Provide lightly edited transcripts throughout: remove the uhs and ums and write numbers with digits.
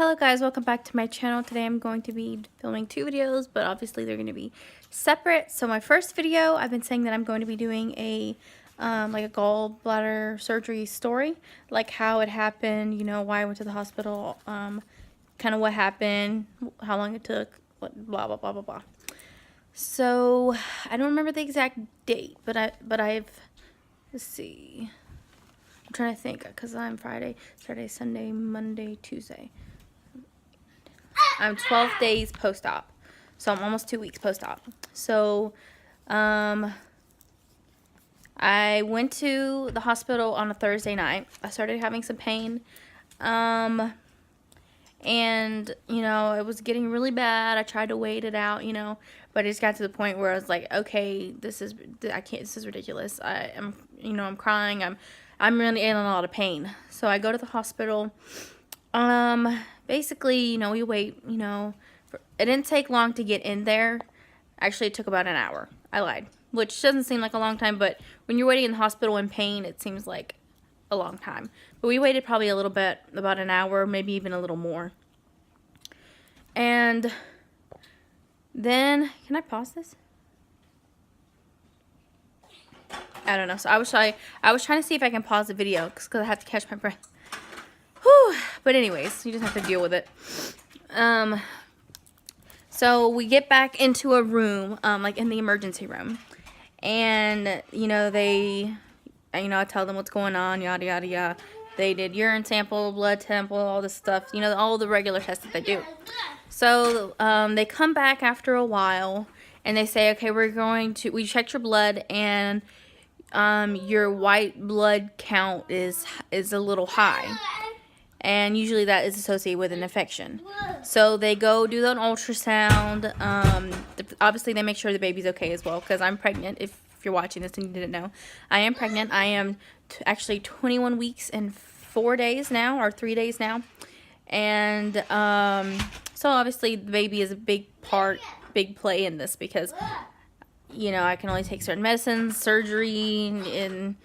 Hello guys, welcome back to my channel. Today I'm going to be filming two videos, but obviously they're going to be separate. So my first video, I've been saying that I'm going to be doing a like a gallbladder surgery story, like how it happened, you know, why I went to the hospital, kind of what happened, how long it took, what blah blah blah blah blah. So I don't remember the exact date, but I've let's see. I'm trying to think because I'm Friday, Saturday, Sunday, Monday, Tuesday. I'm 12 days post-op, so I'm almost 2 weeks post-op. So I went to the hospital on a Thursday night. I started having some pain, and you know, it was getting really bad. I tried to wait it out, you know, but it just got to the point where I was like, okay, I can't, this is ridiculous. I'm crying. I'm really in a lot of pain. So I go to the hospital. Basically, you know, we wait, you know, it didn't take long to get in there. Actually, it took about an hour. I lied, which doesn't seem like a long time, but when you're waiting in the hospital in pain, it seems like a long time. But we waited probably a little bit, about an hour, maybe even a little more. And then, can I pause this? I don't know. So I was trying to see if I can pause the video because I have to catch my breath. Whew. But anyways, you just have to deal with it. So we get back into a room, like in the emergency room, and you know, I tell them what's going on, yada yada yada. They did urine sample, blood sample, all this stuff, you know, all the regular tests that they do. So they come back after a while and they say, okay, we checked your blood and your white blood count is a little high. And usually that is associated with an infection. So they go do an ultrasound. Obviously they make sure the baby's okay as well, because I'm pregnant. If you're watching this and you didn't know, I am pregnant. I am actually 21 weeks and 4 days now, or 3 days now. And so obviously the baby is a big play in this, because you know, I can only take certain medicines, surgery, and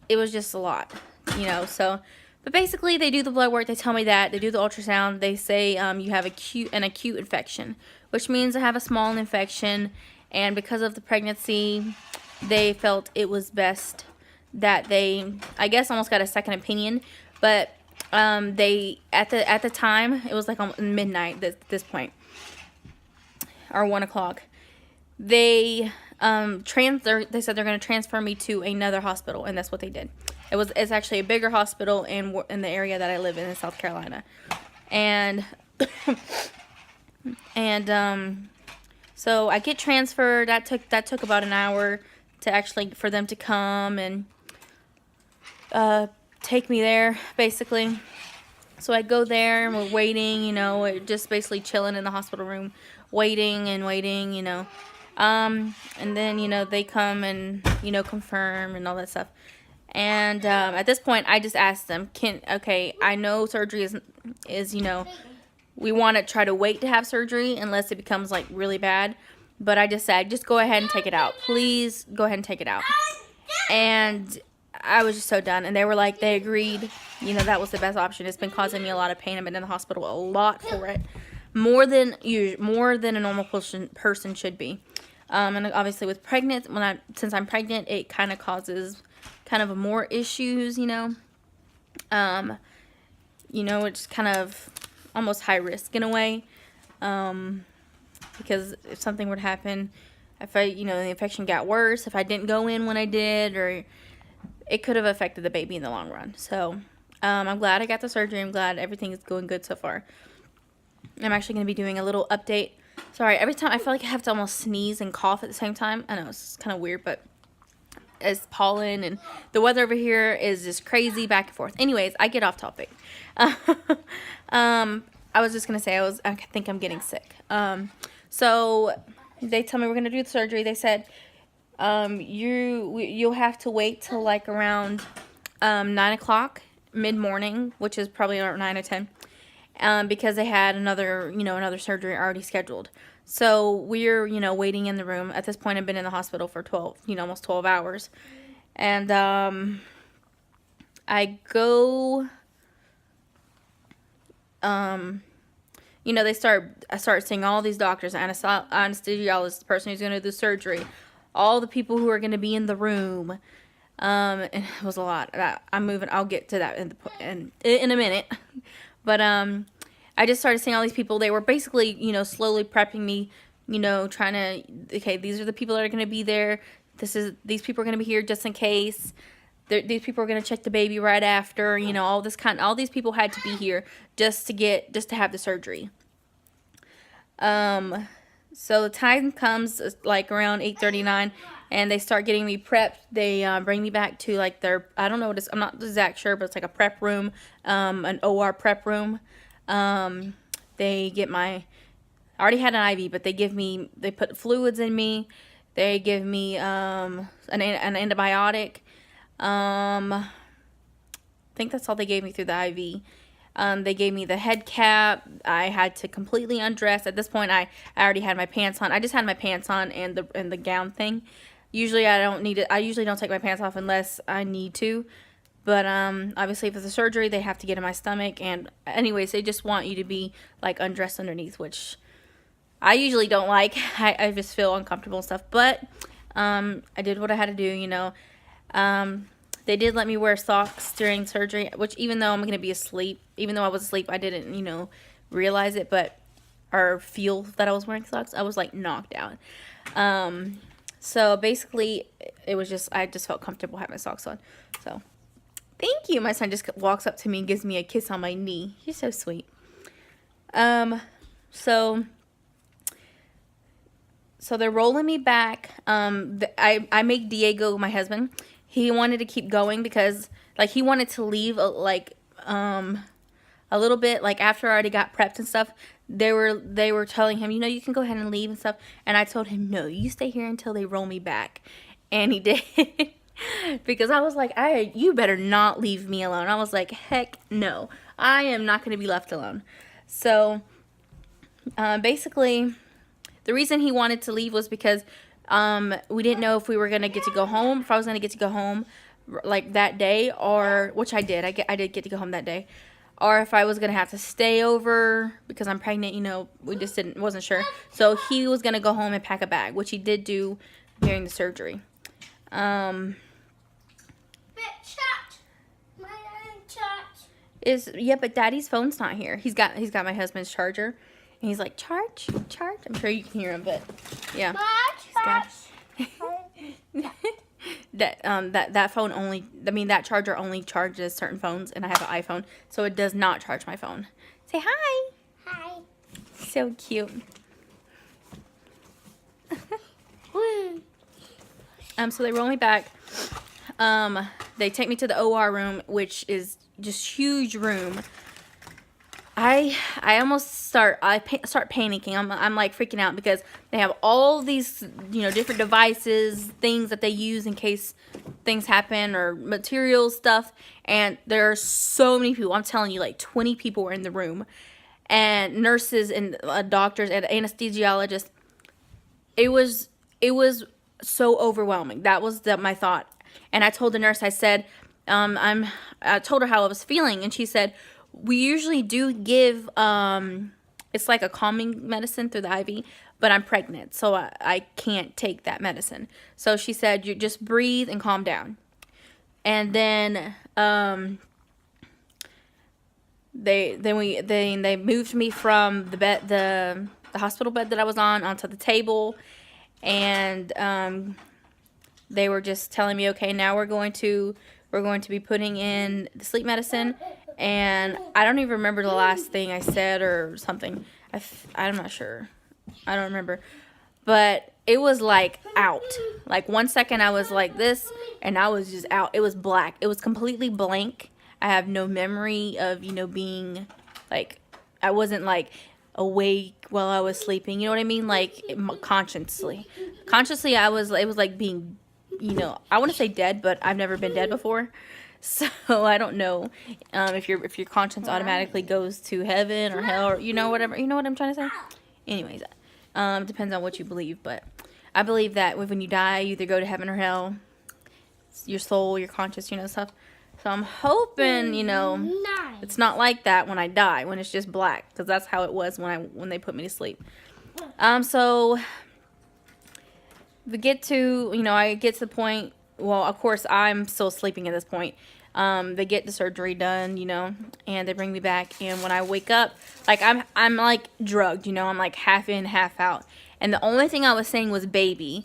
it was just a lot, you know. So but basically, they do the blood work. They tell me that. They do the ultrasound. They say you have an acute infection, which means I have a small infection. And because of the pregnancy, they felt it was best that they, I guess, almost got a second opinion. But they at the time, it was like on midnight at this point, or 1 o'clock. They said they're going to transfer me to another hospital, and that's what they did. It's actually a bigger hospital in the area that I live in South Carolina, and so I get transferred. That took about an hour for them to come and take me there, basically. So I go there and we're waiting, you know, we're just basically chilling in the hospital room, waiting, you know. And then, you know, they come and, you know, confirm and all that stuff. And at this point, I just asked them, okay, I know surgery is, you know, we want to try to wait to have surgery unless it becomes, like, really bad. But I just said, just go ahead and take it out. Please go ahead and take it out. And I was just so done. And they were like, they agreed, you know, that was the best option. It's been causing me a lot of pain. I've been in the hospital a lot for it. More than a normal person should be. And obviously with since I'm pregnant, it kind of causes kind of more issues, you know. You know, it's kind of almost high risk in a way. Because if something were to happen, if the infection got worse, if I didn't go in when I did, or it could have affected the baby in the long run. So, I'm glad I got the surgery. I'm glad everything is going good so far. I'm actually going to be doing a little update. Sorry, every time I feel like I have to almost sneeze and cough at the same time. I know, it's kind of weird, but it's pollen and the weather over here is just crazy back and forth. Anyways, I get off topic. I was just going to say I think I'm getting sick. So they tell me we're going to do the surgery. They said you'll have to wait till like around 9 o'clock mid-morning, which is probably around 9 or 10. Because they had another surgery already scheduled. So we're, you know, waiting in the room. At this point, I've been in the hospital for almost 12 hours. And I go you know, I start seeing all these doctors, anesthesiologist, the person who's going to do surgery, all the people who are going to be in the room. And it was a lot. I'm moving. I'll get to that in a minute. But I just started seeing all these people. They were basically, you know, slowly prepping me, you know, trying to, okay, these are the people that are going to be there. These people are going to be here just in case. These people are going to check the baby right after, you know, all these people had to be here just to have the surgery. So the time comes like around 8:39, and they start getting me prepped. They bring me back to like I don't know what I'm not exact sure, but it's like a prep room, an OR prep room. They get I already had an IV, but they put fluids in me. They give me an antibiotic. I think that's all they gave me through the IV. They gave me the head cap. I had to completely undress. At this point, I already had my pants on. I just had my pants on and the gown thing. Usually I don't need it. I usually don't take my pants off unless I need to. But obviously, if it's a surgery, they have to get in my stomach. And anyways, they just want you to be like undressed underneath, which I usually don't like. I just feel uncomfortable and stuff. But I did what I had to do, you know. They did let me wear socks during surgery, which even though I'm going to be asleep, even though I was asleep, I didn't, you know, realize it, or feel that I was wearing socks. I was like knocked out. So basically I just felt comfortable having my socks on. So thank you. My son just walks up to me and gives me a kiss on my knee. He's so sweet. So they're rolling me back. I make Diego, my husband, he wanted to keep going because, like, he wanted to leave, a little bit, like, after I already got prepped and stuff. They were telling him, you know, you can go ahead and leave and stuff. And I told him, no, you stay here until they roll me back. And he did. Because I was like, you better not leave me alone. I was like, heck no. I am not going to be left alone. So, basically, the reason he wanted to leave was because we didn't know if we were going to get to go home, if I was going to get to go home like that day, or, which I did. I did get to go home that day. Or if I was going to have to stay over because I'm pregnant, you know, we just wasn't sure. So he was going to go home and pack a bag, which he did do during the surgery. Yeah, but Daddy's phone's not here. He's got my husband's charger. And he's like, charge. I'm sure you can hear him, but yeah. That phone only, that charger only charges certain phones, and I have an iPhone, so it does not charge my phone. Say hi. Hi. So cute. So they roll me back. They take me to the OR room, which is just huge room. I almost start panicking. I'm like freaking out because they have all these, you know, different devices, things that they use in case things happen, or materials, stuff. And there are so many people. I'm telling you, like 20 people were in the room, and nurses and doctors and anesthesiologists. It was so overwhelming. That was my thought. And I told the nurse, I said, I told her how I was feeling, and she said, we usually do give, it's like a calming medicine through the IV, but I'm pregnant, so I can't take that medicine. So she said, you just breathe and calm down. And then, they moved me from the bed, the hospital bed that I was on, onto the table, and, they were just telling me, okay, now we're going to be putting in the sleep medicine. And I don't even remember the last thing I said or something. I'm not sure. I don't remember. But it was like out. Like 1 second I was like this, and I was just out. It was black. It was completely blank. I have no memory of, you know, being like, I wasn't like awake while I was sleeping. You know what I mean? Like consciously. Consciously it was like being, you know, I want to say dead, but I've never been dead before. So I don't know if your conscience automatically goes to heaven or hell, or, you know, whatever. You know what I'm trying to say? Anyways, depends on what you believe, but I believe that when you die, you either go to heaven or hell. Your soul, your conscience, you know, stuff. So I'm hoping, you know, it's not like that when I die, when it's just black, because that's how it was when they put me to sleep. So we get to, you know, I get to the point, well, of course, I'm still sleeping at this point. They get the surgery done, you know, and they bring me back, and when I wake up, like, I'm like drugged, you know, I'm like half in, half out, and the only thing I was saying was baby.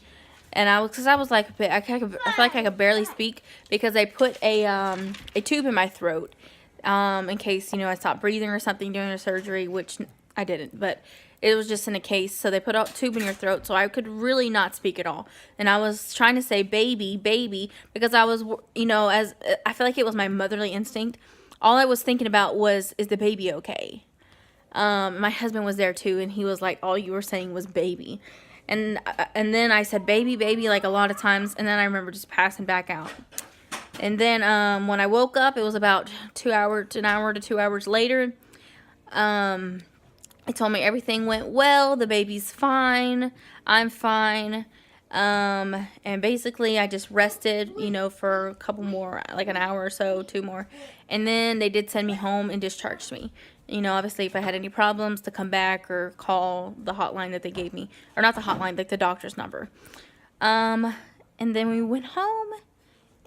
And because I was like, I feel like I could barely speak, because they put a tube in my throat, in case, you know, I stopped breathing or something during the surgery, which I didn't, but it was just in a case. So they put a tube in your throat, so I could really not speak at all. And I was trying to say baby, baby, because I was, you know, I feel like it was my motherly instinct. All I was thinking about was, is the baby okay? My husband was there too, and he was like, all you were saying was baby. And then I said baby, baby, like a lot of times, and then I remember just passing back out. And then when I woke up, it was about an hour to 2 hours later. They told me everything went well, the baby's fine, I'm fine. And basically I just rested, you know, for a couple more, like an hour or so, 2 more. And then they did send me home and discharged me. You know, obviously if I had any problems, to come back or call the hotline that they gave me. Or not the hotline, like the doctor's number. And then we went home,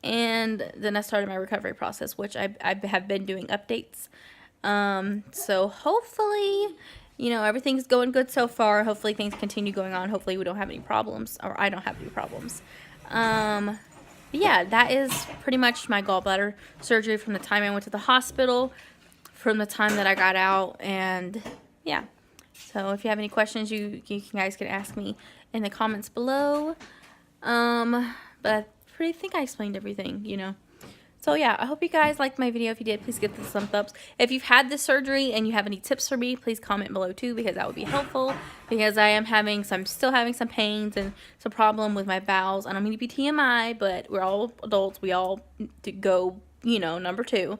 and then I started my recovery process, which I have been doing updates. So hopefully, you know, everything's going good so far. Hopefully things continue going on. Hopefully we don't have any problems, or I don't have any problems. But yeah, that is pretty much my gallbladder surgery from the time I went to the hospital, from the time that I got out, and yeah. So if you have any questions, you guys can ask me in the comments below. But I think I explained everything, you know. So yeah, I hope you guys liked my video. If you did, please give this some thumbs up. If you've had this surgery and you have any tips for me, please comment below too, because that would be helpful. Because I'm still having some pains and some problem with my bowels. I don't mean to be TMI, but we're all adults. We all go, you know, number 2.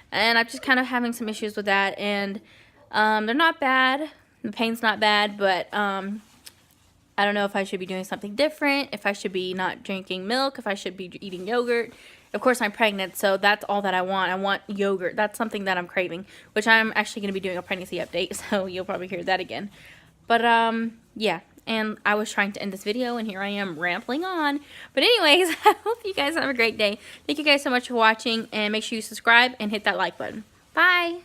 And I'm just kind of having some issues with that. And they're not bad. The pain's not bad, but I don't know if I should be doing something different, if I should be not drinking milk, if I should be eating yogurt. Of course, I'm pregnant, so that's all that I want. I want yogurt. That's something that I'm craving, which I'm actually going to be doing a pregnancy update, so you'll probably hear that again. But, yeah, and I was trying to end this video, and here I am rambling on. But anyways, I hope you guys have a great day. Thank you guys so much for watching, and make sure you subscribe and hit that like button. Bye!